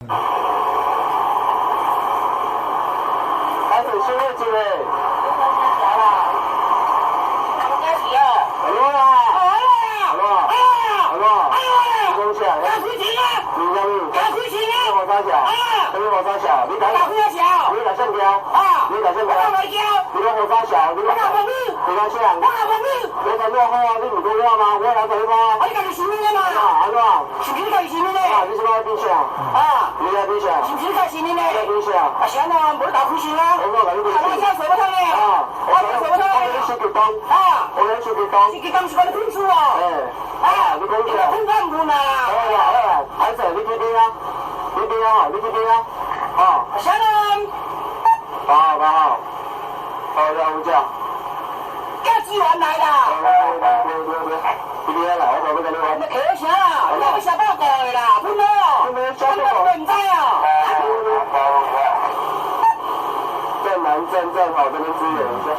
还是新会进嘞。你打啥小？你打线条？你打线条？你讲火啥小？你讲啥？你讲啥？你讲落后啊？你唔讲我吗？我来睇吗？你家己信任的嘛？安怎？是不是家己信任的？你是哪边上？你哪边上？是不是家己信任的？哪边上？行啊，冇打呼吸啦。我讲你边上。我手不痛的。我手不痛。我给你手激动。我给你手激动。手激动是讲你喷出哦。你讲啥？喷干唔喷啊？还是你这边啊？你这边啊？你这边啊？行啊。好，要不叫。要支援来啦。这边来，我跟你讲。你客气啊，我要下报告的啦，喷咯。喷咯，唔知啊。正南正好，这边支援一下。